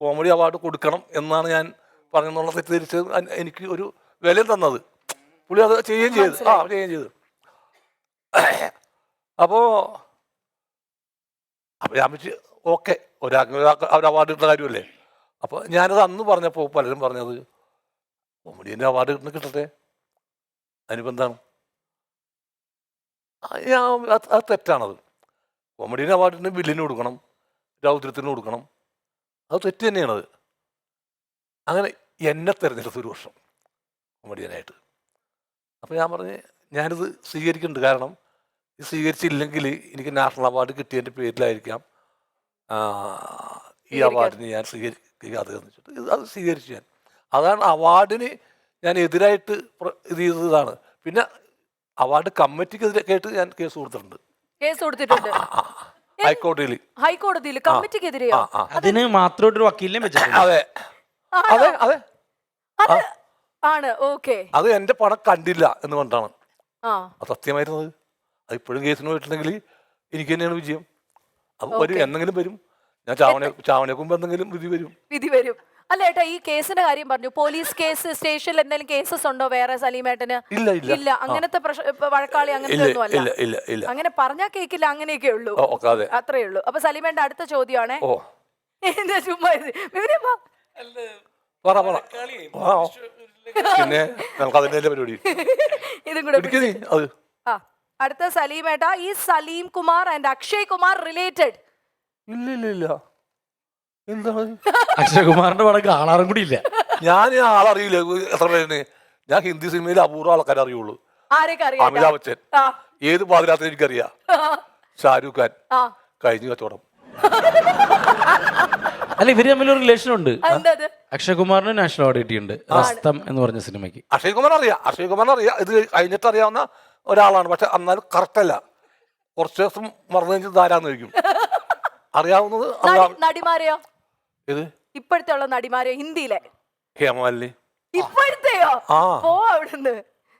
കോമഡി അവാർഡ് കൊടുക്കണം എന്നാണ് ഞാൻ പറഞ്ഞെന്നുള്ള തെറ്റിദ്ധരിച്ചത് എനിക്ക് ഒരു വില തന്നത്. പുള്ളി അത് ചെയ്യുകയും ചെയ്തു. അപ്പോൾ ഞാൻ വെച്ച് ഓക്കെ, ഒരാൾക്ക് അവർ അവാർഡ് കിട്ടുന്ന കാര്യമല്ലേ. അപ്പോൾ ഞാനത് അന്ന് പറഞ്ഞപ്പോൾ പലരും പറഞ്ഞത് കോമഡീൻ്റെ അവാർഡ് കിട്ടട്ടെ, അതിനിപ്പോൾ എന്താണ്. അത് തെറ്റാണത്. കോമഡീൻ്റെ അവാർഡിന് ബില്ലിന് കൊടുക്കണം, രൗദ്രത്തിന് കൊടുക്കണം, അത് തെറ്റ് തന്നെയാണത്. അങ്ങനെ എന്നെ തിരഞ്ഞെടുത്തു ഒരു വർഷം കോമഡിയനായിട്ട്. അപ്പോൾ ഞാൻ പറഞ്ഞ് ഞാനിത് സ്വീകരിക്കുന്നുണ്ട്. കാരണം ഇത് സ്വീകരിച്ചില്ലെങ്കിൽ എനിക്ക് നാഷണൽ അവാർഡ് കിട്ടിയതിൻ്റെ പേരിലായിരിക്കാം ഈ അവാർഡിന് ഞാൻ സ്വീകരിക്കാതെ വെച്ചിട്ട് അത് സ്വീകരിച്ചു ഞാൻ. അതാണ് അവാർഡിന് ഞാൻ എതിരായിട്ട് ഇത് ചെയ്തതാണ്. പിന്നെ അവാർഡ് കമ്മിറ്റിക്കെതിരെ ഞാൻ കേസ് കൊടുത്തിട്ടുണ്ട്. ഹൈക്കോടതിയിൽ കമ്മിറ്റിക്കെതിരെയോ? അതിന് മാത്രമായിട്ടൊരു വക്കീലിനെ വെച്ചിട്ടുണ്ട്. അതെ. ആണ്. ഓക്കെ, അത് എന്റെ പണം കണ്ടില്ല എന്ന് കൊണ്ടാണ് അത് സത്യമായിരുന്നത്. അത് ഇപ്പോഴും കേസിന് പോയിട്ടുണ്ടെങ്കിൽ എനിക്ക് തന്നെയാണ് വിജയം. അത് വരും, എന്തെങ്കിലും വരും. ഞാൻ ചാവണേക്ക് മുമ്പ് എന്തെങ്കിലും വിധി വരും. അല്ല ഏട്ടാ, ഈ കേസിന്റെ കാര്യം പറഞ്ഞു. പോലീസ് കേസ്, സ്റ്റേഷനിൽ എന്തെങ്കിലും കേസസ് ഉണ്ടോ വേറെ സലീമേട്ടന്? ഇല്ല. അങ്ങനത്തെ വഴക്കാളി അങ്ങനത്തെ ഒന്നും അല്ല. അങ്ങനെ പറഞ്ഞാ കേക്കില്ല, അങ്ങനെയൊക്കെ ഉള്ളൂ, അത്രേ ഉള്ളൂ. അപ്പൊ സലീമേട്ടന്റെ അടുത്ത ചോദ്യമാണേ. എന്താ ചുമ്മാ പിന്നെ പരിപാടി ഇതും കൂടെ. അടുത്ത സലീമേട്ട, ഈ സലീം കുമാർ ആൻഡ് അക്ഷയ് കുമാർ റിലേറ്റഡ്? ഇല്ല. എന്താണ്? അക്ഷയ് കുമാറിന്റെ പടം കാണാറും കൂടി ഇല്ല. ഞാൻ ആളറിയില്ല എത്ര പേര്. ഞാൻ ഹിന്ദി സിനിമയിൽ അപൂർവ ആൾക്കാരെ അറിയുള്ളൂ. അമിതാഭ് ബച്ചൻ, ഏത് പാതിരാത്രി എനിക്കറിയാം. ഷാരൂഖ് ഖാൻ, കഴിഞ്ഞ കച്ചവടം. അല്ല, ഇവര് തമ്മിലൊരു റിലേഷൻ ഉണ്ട്. അക്ഷയ് കുമാറിന് നാഷണൽ അവാർഡ് കിട്ടിയിട്ടുണ്ട് റസ്തം എന്ന് പറഞ്ഞ സിനിമയ്ക്ക്. അക്ഷയ് കുമാർ അറിയാം. ഇത് കഴിഞ്ഞിട്ട് അറിയാവുന്ന ഒരാളാണ്. പക്ഷെ എന്നാലും കറക്റ്റ് അല്ല. കുറച്ച് ദിവസം മറന്നു കഴിഞ്ഞാൽ ധാരാന്ന് ചോദിക്കും. അറിയാവുന്നത് നടിമാരെയോ? ഇത് ഇപ്പോഴത്തെ ഉള്ള നടിമാരെയോ? ഹിന്ദിയിലെ ഹേമമാലിനി. ഇപ്പോഴത്തെയോ? അവിടുന്ന്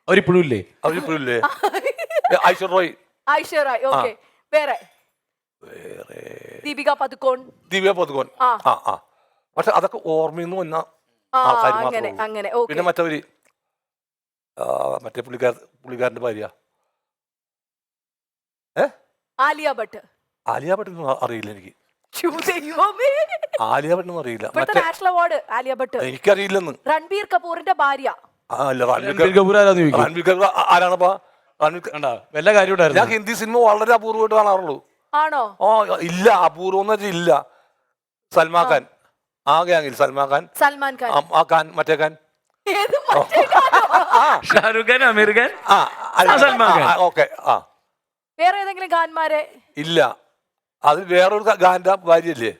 അവരിപ്പോഴും ഇല്ലേ? ഐശ്വര്യ റോയ്. ഓക്കെ. വേറെ ദീപിക പദുക്കോൺ. പക്ഷെ അതൊക്കെ ഓർമ്മയെന്ന് വന്ന ആൾക്കാർ അങ്ങനെ. പിന്നെ മറ്റേ പുള്ളിക്കാരന്റെ ഭാര്യ ആലിയ ഭട്ട്. അറിയില്ല എനിക്ക്. ആലിയ ഭട്ടൊന്നും അറിയില്ല. നാഷണൽ അവാർഡ് ആലിയ ഭട്ട് എനിക്കറിയില്ലെന്ന്. രൺബീർ കപൂറിന്റെ ഭാര്യ. രൺബീർ കപൂർ ആരാണപ്പാ? വല്ല കാര്യം ഞാൻ ഹിന്ദി സിനിമ വളരെ അപൂർവമായിട്ട് കാണാറുള്ളൂ. ആണോ? ഓ ഇല്ല, അപൂർവം എന്ന് വെച്ചാൽ ഇല്ല. സൽമാൻ ഖാൻ, ആ ഗ്യാങ്ങിൽ സൽമാൻ ഖാൻ, സൽമാൻ ഖാൻ. ആ ഖാൻ, മറ്റേ ഖാൻ, ഏത് മറ്റേ ഖാനോ? ഷാരൂഖ് ഖാൻ, അമീർ ഖാൻ, സൽമാൻ ഖാൻ. ഓക്കെ. ആ വേറെ ഏതെങ്കിലും ഖാൻമാരെ? ഇല്ല, അത് വേറൊരു ഖാന്റെ ഭാര്യയല്ലേ?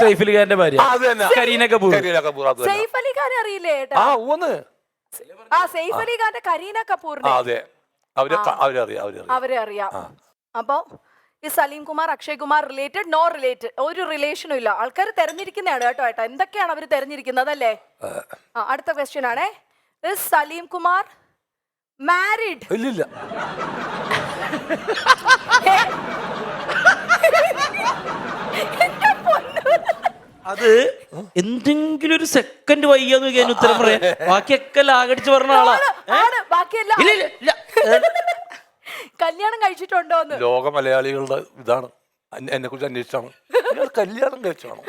സൈഫ് അലി ഖാന്റെ ഭാര്യ അത് തന്നെ, കരീന കപൂർ. കരീന കപൂർ. അത് തന്നെ. സൈഫ് അലി ഖാനെ അറിയില്ലേ ഏട്ടാ? ആ ഊന്ന്. ആ സൈഫ് അലി ഖാന്റെ കരീന കപൂറിനെ അതെ, അവരറിയാം. അവരെ അറിയാം. അപ്പൊ ഈ Salim Kumar, Akshay Kumar related, no related, ഒരു റിലേഷനും ഇല്ല. ആൾക്കാർ തെരഞ്ഞെടുക്കുന്നതാണ് കേട്ടോ ഏട്ടാ. എന്തൊക്കെയാണ് അവർ തെരഞ്ഞെടുക്കുന്നത് അല്ലേ? അടുത്ത ക്വസ്റ്റ്യൻ ആണേ. സലീം കുമാർ മാരിഡ്? ഇല്ലില്ല. അത് എന്തെങ്കിലും ഒരു സെക്കൻഡ് വൈകിയാന്ന് നോക്കിയാൽ ഉത്തരം പറയാം. ബാക്കിയൊക്കെ ലാഗടിച്ച് പറഞ്ഞ ആളാ. ബാക്കിയല്ല. ഇല്ല, ഇല്ല, ഇല്ല. കല്യാണം കഴിച്ചിട്ടുണ്ടോ എന്ന്? ലോക മലയാളികളുടെ ഇതാണ്, എന്നെ കുറിച്ച് അന്വേഷിച്ചാണ്. കല്യാണം കഴിച്ചാണോ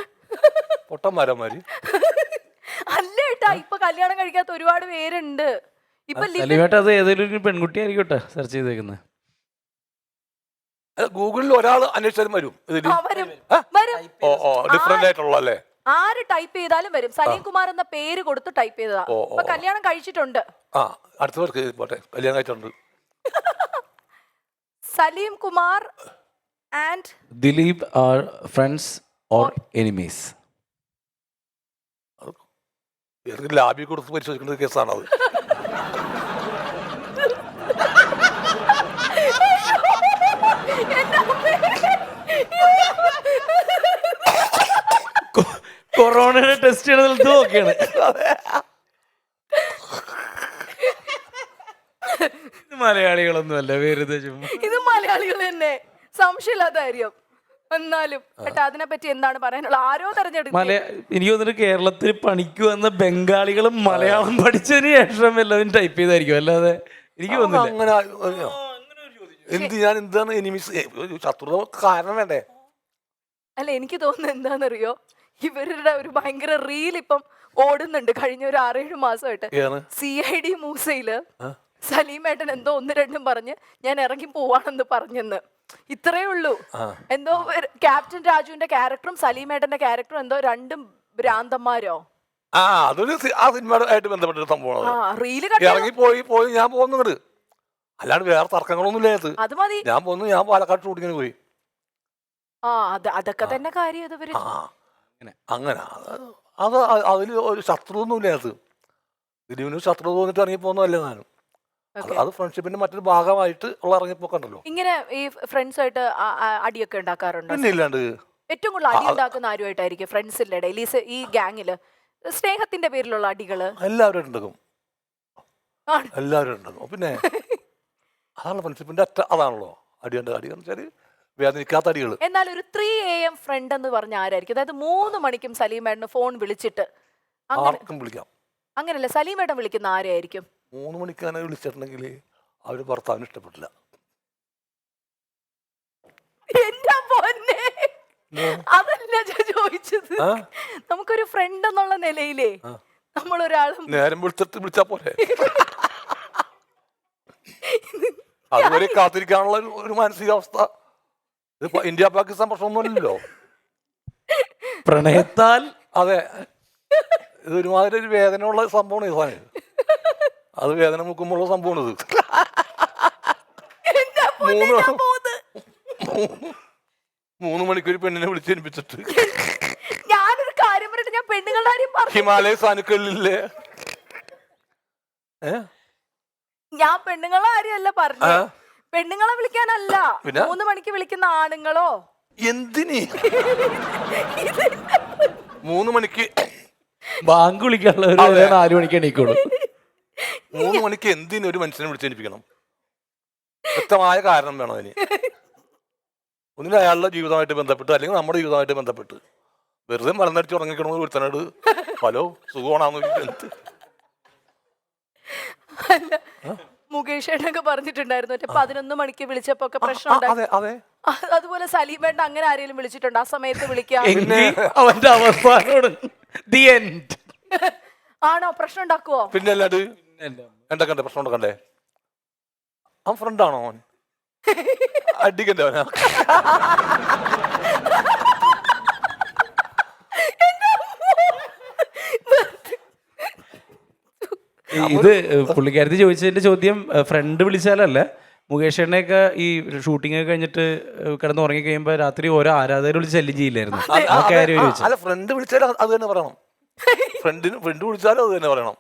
പൊട്ടന്മാരന്മാര്? അല്ല ഏട്ടാ, ഇപ്പൊ കല്യാണം കഴിക്കാത്ത ഒരുപാട് പേരുണ്ട്. ഇപ്പൊ സലീമേട്ട അത് ഏതെങ്കിലും ഒരു പെൺകുട്ടി ആയിരിക്കും കേട്ടോ സെർച്ച് ചെയ്തേക്കുന്നത്. ഗൂഗിളിൽ ഒരാൾ അന്വേഷിച്ചാലും വരും. ഇതില് വരും. ഡിഫറെന്റ് ആയിട്ടുള്ള അല്ലേ? ആര് ടൈപ്പ് ചെയ്താലും വരും. സലീം കുമാർ എന്ന പേര് കൊടുത്ത് ടൈപ്പ് ചെയ്തതാ. ഇപ്പൊ കല്യാണം കഴിച്ചിട്ടുണ്ട്. അടുത്ത പേർക്ക് പോട്ടെ, കല്യാണം കഴിച്ചിട്ടുണ്ട്. Salim Kumar and Dileep are friends or enemies? ഏതെങ്കിലും ലാബി കൊടുത്ത് പരിശോധിക്കേണ്ട കേസാണത്. കൊറോണയുടെ ടെസ്റ്റ് ചെയ്യണത് നോക്കിയാണ്. മലയാളികളൊന്നും അല്ല, വെറുതെ ചുമ്മാ. ഇത് മലയാളികൾ തന്നെ, സംശയമില്ലാത്ത കാര്യം. എന്നാലും ഏട്ടാ അതിനെപ്പറ്റി എന്താണ് പറയാനുള്ള? ആരോ തെരഞ്ഞെടുക്കും. എനിക്ക് തോന്നുന്നു കേരളത്തിൽ പണിക്ക് വന്ന ബംഗാളികളും മലയാളം പഠിച്ചതിന് ശേഷം എല്ലാവരും ടൈപ്പ് ചെയ്തായിരിക്കും, അല്ലാതെ എനിക്ക് തോന്നുന്നില്ല. അങ്ങനെ ഞാൻ എന്താണ് എനിമീസ്? ശത്രുത കാരണം വേണ്ടേ? അല്ല, എനിക്ക് തോന്നുന്നത് എന്താണെന്നറിയോ, ഇവരുടെ ഒരു ഭയങ്കര റീൽ ഇപ്പം ഓടുന്നുണ്ട് കഴിഞ്ഞ ഒരു 6-7 മാസമായിട്ട്. CID മൂസയില് സലീമേട്ടൻ എന്തോ 1-2 പറഞ്ഞ് ഞാൻ ഇറങ്ങി പോവാണെന്ന് പറഞ്ഞെന്ന്. ഇത്രേ ഉള്ളൂ. എന്തോ ക്യാപ്റ്റൻ രാജുവിന്റെ ക്യാരക്ടറും സലീമേട്ടന്റെ ക്യാരക്ടറും എന്തോ രണ്ടും ഭ്രാന്തന്മാരോ. അതൊരു ആ സിനിമയായിട്ട് ബന്ധപ്പെട്ട സംഭവമാണ്. റീല് ഇറങ്ങി പോയി ഞാൻ പോകുന്നുണ്ട്, അല്ലാണ്ട് വേറെ തർക്കങ്ങളൊന്നും ഇല്ലാത്ത. അത് മതി. ഞാൻ പാലക്കാട് ഷൂട്ടിങ്ങിന് പോയി. അതൊക്കെ തന്നെ കാര്യം. അങ്ങനെ അത് അതില് ഒരു ശത്രുതൊന്നും ഇല്ലാത്ത. ദിലീപിന് ശത്രു തോന്നിട്ട് ഇറങ്ങി പോകുന്നതല്ലേ ഞാനും. അത് ഫ്രണ്ട്ഷിപ്പിന്റെ മറ്റൊരു ഭാഗമായിട്ട് ഉള്ള ഇറങ്ങിപ്പോക്കണ്ടല്ലോ. ഇങ്ങനെ ഈ ഫ്രണ്ട്സ് ആയിട്ട് അടിയൊക്കെ ഉണ്ടാക്കാറുണ്ട്? പിന്നെ ഇല്ലാണ്ട്. ഏറ്റവും കൂടുതൽ അടി ഉണ്ടാക്കുന്ന ആരുമായിട്ടായിരിക്കും ഫ്രണ്ട്സിന്റെ ഇടയിൽ, ഈ ഗാങ്ങില് സ്നേഹത്തിന്റെ പേരിലുള്ള അടികള്? എല്ലാവരും ഉണ്ടാക്കും. പിന്നെ അതാണ് ഫ്രണ്ട്ഷിപ്പിന്റെ അതാണല്ലോ അടിയുണ്ട്. അടി എന്ന് വെച്ചാല് വേദനിക്കാത്ത അടികൾ. എന്നാൽ ഒരു 3 AM ഫ്രണ്ട് എന്ന് പറഞ്ഞ ആരായിരിക്കും? അതായത് 3 മണിക്കും സലീമേട്ടന് ഫോൺ വിളിച്ചിട്ട് ആർക്കും വിളിക്കാം. അങ്ങനല്ല, സലീമേട്ടൻ വിളിക്കുന്ന ആരായിരിക്കും? 3 മണിക്കാണ് വിളിച്ചിട്ടുണ്ടെങ്കിൽ അവര് ഭർത്താവിന് ഇഷ്ടപ്പെട്ടില്ല. എന്റെ പൊന്നേ, അതല്ല ഞാൻ ചോദിച്ചത്. നമുക്കൊരു ഫ്രണ്ട് എന്നുള്ള നിലയിലേ നമ്മളൊരാളും നേരം വിളിച്ചാ പോലെ അതുവരെ കാത്തിരിക്കാനുള്ള ഒരു മാനസികാവസ്ഥ. ഇത് ഇന്ത്യ പാകിസ്ഥാൻ പ്രശ്നമൊന്നുമല്ലല്ലോ. പ്രണയത്താൽ അതെ, ഇത് ഒരുമാതിരി ഒരു വേദനയുള്ള സംഭവമാണ് ഈ സാധനം. അത് വേദന മുക്കുമ്പോഴുള്ള സംഭവമാണ് ഇത്. 3 മണിക്കൊരു പെണ്ണിനെ വിളിച്ചേൽപ്പിച്ചിട്ട് ഞാനൊരു കാര്യം പറഞ്ഞിട്ട് ഞാൻ പെണ്ണുങ്ങളുടെ കാര്യം പറഞ്ഞു. ഹിമാലയ സാനുക്കളിലെ ഞാൻ പെണ്ണുങ്ങളെ കാര്യമല്ല പറഞ്ഞു, പെണ്ണുങ്ങളെ വിളിക്കാനല്ല. 3 മണിക്ക് വിളിക്കുന്ന ആണുങ്ങളോ? എന്തിന് 3 മണിക്ക് ബാങ്ക് വിളിക്കാനുള്ളവർ 4 മണിക്ക് എണീക്കുള്ളൂ. 3 മണിക്ക് എന്തിനും ഒരു മനുഷ്യനെ വിളിച്ചേൽപ്പിക്കണം? വ്യക്തമായ കാരണം വേണം അതിന്. ഒന്നിനും അയാളുടെ ജീവിതമായിട്ട് ബന്ധപ്പെട്ട് അല്ലെങ്കിൽ നമ്മുടെ ജീവിതമായിട്ട് ബന്ധപ്പെട്ട്. വെറുതെ മലന്നടിച്ച് ഉറങ്ങിക്കണമെന്ന് ഒരുത്തനോട് ഹലോ സുഖമാണെന്ന് മുകേഷ് ഏട്ടനൊക്കെ പറഞ്ഞിട്ടുണ്ടായിരുന്നു 11 മണിക്ക് വിളിച്ചപ്പോ ഒക്കെ പ്രശ്നം. അതുപോലെ സലീമേട്ടൻ അങ്ങനെ ആരെങ്കിലും വിളിച്ചിട്ടുണ്ട്? ആ സമയത്ത് വിളിക്കാം അവന്റെ അവസാനോട് ആണോ? പ്രശ്നം ഉണ്ടാക്കുവോ? പിന്നെ അല്ലാണ്ട് എന്തൊക്കെ പ്രശ്നം ഉണ്ടാക്കണ്ടേ? അവൻ ഫ്രണ്ടാണോ അവൻ? അടിക്കണ്ടേ അവനാ? ഇത് പുള്ളിക്കാരത്തി ചോദിച്ചതിന്റെ ചോദ്യം ഫ്രണ്ട് വിളിച്ചാലല്ല, മുകേഷ് എണ്ണയൊക്കെ ഈ ഷൂട്ടിംഗ് ഒക്കെ കഴിഞ്ഞിട്ട് കിടന്ന് ഉറങ്ങി കഴിയുമ്പോൾ രാത്രി ഓരോ ആരാധകർ വിളിച്ച് ശല്യം ചെയ്യില്ലായിരുന്നു, ആ കാര്യം ചോദിച്ചു. അല്ല, ഫ്രണ്ട് വിളിച്ചാലും അത് തന്നെ പറയണം. ഫ്രണ്ട് വിളിച്ചാലും അത് തന്നെ പറയണം.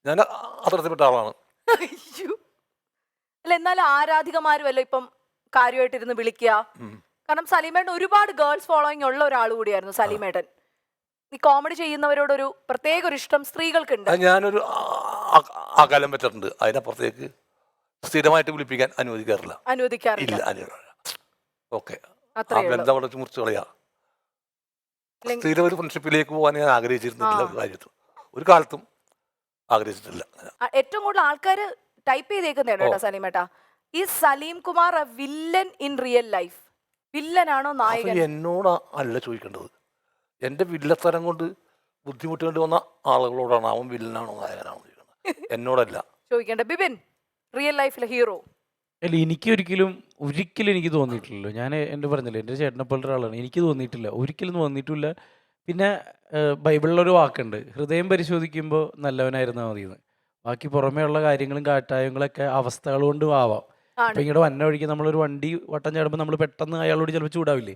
ഞാൻ അത്തരത്തിൽപ്പെട്ട ആളാണ്. അയ്യോ. അല്ല, എന്നാലും ആരാധികമാരുമല്ലോ ഇപ്പം കാര്യമായിട്ടിരുന്ന് വിളിക്കുക. കാരണം സലീമേട്ടൻ ഒരുപാട് ഗേൾസ് ഫോളോയിങ് ഉള്ള ഒരാൾ കൂടിയായിരുന്നു സലീമേട്ടൻ. ഈ കോമഡി ചെയ്യുന്നവരോടൊരു പ്രത്യേക ഒരു ഇഷ്ടം സ്ത്രീകൾക്കുണ്ട്. ഞാനൊരു അകലം പറ്റിട്ടുണ്ട്. അതിനപ്പുറത്തേക്ക് സ്ഥിരമായിട്ട് വിളിപ്പിക്കാൻ അനുവദിക്കാറില്ല. അനുവദിക്കാറില്ല. ഓക്കെ, ബന്ധം അവിടെ മുറിച്ച് കളയാ. സ്ഥിര ഒരു ഫ്രണ്ട്ഷിപ്പിലേക്ക് പോകാൻ ഞാൻ ആഗ്രഹിച്ചിരുന്നില്ല. ഒരു കാര്യത്തും ഒരു കാലത്തും ആഗ്രഹിച്ചിട്ടില്ല. ഏറ്റവും കൂടുതൽ ആൾക്കാർ ടൈപ്പ് ചെയ്തേക്കുന്നതാണ് കേട്ടോ സലീമേട്ടാ, ഈ Salim Kumar villain in real life. വില്ലനാണോ നായകൻ? എന്നോട് അല്ല ചോദിക്കേണ്ടത്. എൻ്റെ വില്ലത്തരം കൊണ്ട് ബുദ്ധിമുട്ടുകൊണ്ട് വന്ന ആളുകളോടാണ് അവൻ വില്ലനാണോ നായകനാണോ ചോദിക്കുന്നത്, എന്നോടല്ല ചോദിക്കേണ്ട. ബിബിൻ, റിയൽ ലൈഫിലെ ഹീറോ? അല്ല, എനിക്ക് ഒരിക്കലും എനിക്ക് തോന്നിയിട്ടില്ലല്ലോ. ഞാൻ എൻ്റെ പറഞ്ഞില്ലേ, എൻ്റെ ചേട്ടനെ പോലെ ഒരാളാണ്. എനിക്ക് തോന്നിയിട്ടില്ല, ഒരിക്കലും തോന്നിയിട്ടില്ല. പിന്നെ ബൈബിളിലൊരു വാക്കുണ്ട്, ഹൃദയം പരിശോധിക്കുമ്പോൾ നല്ലവനായിരുന്നാൽ മതിയെന്ന്. ബാക്കി പുറമേ ഉള്ള കാര്യങ്ങളും കാട്ടായങ്ങളൊക്കെ അവസ്ഥകൾ കൊണ്ട് ആവാം. അപ്പം ഇങ്ങോട്ട് വന്ന വഴിക്ക് നമ്മളൊരു വണ്ടി വട്ടം ചാടുമ്പോൾ നമ്മൾ പെട്ടെന്ന് അയാളോട് ചിലപ്പോൾ ചൂടാവില്ലേ,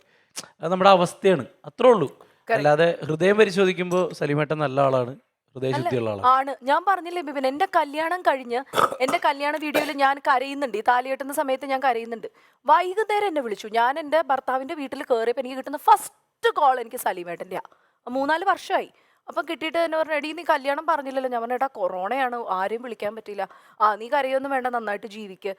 അത് നമ്മുടെ അവസ്ഥയാണ്, അത്രേ ഉള്ളൂ. അല്ലാതെ ഹൃദയം പരിശോധിക്കുമ്പോൾ സലീമേട്ടൻ നല്ല ആളാണ്, ഹൃദയശുദ്ധിയുള്ള ആളാണ്. ആണ്. ഞാൻ പറഞ്ഞില്ലേ ബിബിൻ, എന്റെ കല്യാണം കഴിഞ്ഞ് എന്റെ കല്യാണ വീഡിയോയിൽ ഞാൻ കരയുന്നുണ്ട്. ഈ താലി കെട്ടുന്ന സമയത്ത് ഞാൻ കരയുന്നുണ്ട്. വൈകുന്നേരം എന്നെ വിളിച്ചു. ഞാൻ എൻ്റെ ഭർത്താവിന്റെ വീട്ടിൽ കയറിയപ്പോൾ എനിക്ക് കിട്ടുന്ന ഫസ്റ്റ് കോൾ എനിക്ക് സലീമേട്ടൻ്റെയാ. 3-4 വർഷമായി. അപ്പം കിട്ടിയിട്ട് എന്നെ പറഞ്ഞു, എടീ നീ കല്യാണം പറഞ്ഞില്ലല്ലോ. ഞാൻ പറഞ്ഞേട്ടാ കൊറോണയാണ്, ആരെയും വിളിക്കാൻ പറ്റില്ല. നീ കരയൊന്നും വേണ്ട, നന്നായിട്ട് ജീവിക്ക്.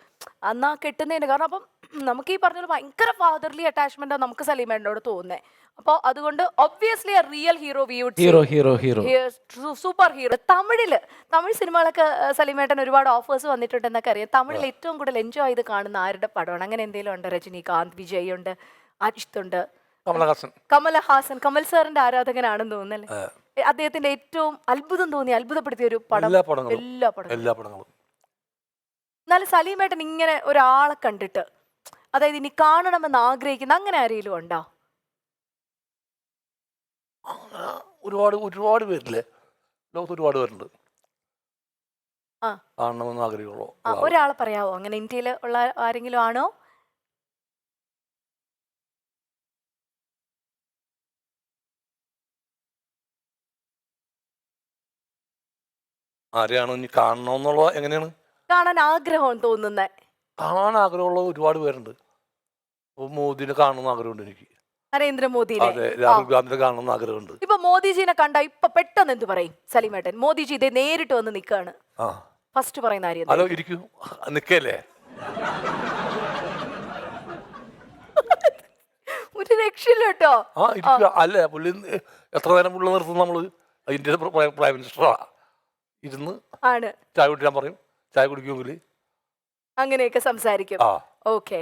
അന്നാ കെട്ടുന്നതിന് കാരണം അപ്പം നമുക്ക് ഈ പറഞ്ഞ ഭയങ്കര ഫാദർലി അറ്റാച്ച്മെന്റാണ് നമുക്ക് സലീമേട്ടനോട് തോന്നുന്നത്. അപ്പോൾ അതുകൊണ്ട് obviously real hero super hero. Tamil സിനിമകളൊക്കെ സലീമേട്ടൻ ഒരുപാട് ഓഫേഴ്സ് വന്നിട്ടുണ്ടെന്നൊക്കെ അറിയാം. തമിഴിൽ ഏറ്റവും കൂടുതൽ എൻജോയ് ചെയ്ത് കാണുന്ന ആരുടെ പടമാണ്? അങ്ങനെ എന്തെങ്കിലും ഉണ്ട്? രജനീകാന്ത്, വിജയ് ഉണ്ട്, അജിത്ത് ഉണ്ട്, കമലഹാസൻ. കമൽ സാറിന്റെ ആരാധകനാണെന്ന് തോന്നുന്നല്ലേ? അദ്ദേഹത്തിന്റെ ഏറ്റവും അത്ഭുതപ്പെടുത്തിയ ഒരു പടം? എല്ലാ പടങ്ങളും. എന്നാലും സലീമേട്ടൻ ഇങ്ങനെ ഒരാളെ കണ്ടിട്ട്, അതായത് ഇനി കാണണമെന്ന് ആഗ്രഹിക്കുന്ന അങ്ങനെ ആരെങ്കിലും ഉണ്ടോ? ഒരുപാട് പേരില്ലേ, ലോകത്ത് ഒരുപാട് പേരുണ്ട് കാണണമെന്ന് ആഗ്രഹമുള്ളൂ. ഒരാളെ പറയാവോ അങ്ങനെ ഇന്ത്യയിൽ ഉള്ള ആരെങ്കിലും ആണോ? ആരെയാണോ ഇനി കാണണമെന്നുള്ള? എങ്ങനെയാണ് കാണാൻ ആഗ്രഹം തോന്നുന്നത്? കാണാൻ ആഗ്രഹമുള്ള ഒരുപാട് പേരുണ്ട്. മോദിനെ കാണണമെന്ന് ആഗ്രഹമുണ്ട് എനിക്ക്. നരേന്ദ്രമോദിനെ? അതെ, രാഹുൽ ഗാന്ധിനെ കാണണമെന്ന് ആഗ്രഹമുണ്ട്. ഇപ്പൊ മോദിജിനെ കണ്ട ഇപ്പൊ പെട്ടെന്ന് എന്ത് പറയും സലീമേട്ടൻ? മോദിജി ഇതേ നേരിട്ട് വന്ന് നിൽക്കാണ്, ഫസ്റ്റ് പറയുന്ന കാര്യം? ഹലോ, ഇരിക്കൂ, നിക്കല്ലേ? ഒരു രക്ഷയില്ല കേട്ടോ. അല്ലേ, പുള്ളി എത്ര നേരം പുള്ളി നിർത്തും? നമ്മള് ഇന്ത്യയുടെ പ്രൈം മിനിസ്റ്ററാ, ഇരുന്ന് ചായ കുടിക്കാൻ പറയും, ചായ കുടിക്കുമെങ്കിൽ അങ്ങനെയൊക്കെ സംസാരിക്കും. ഓക്കെ.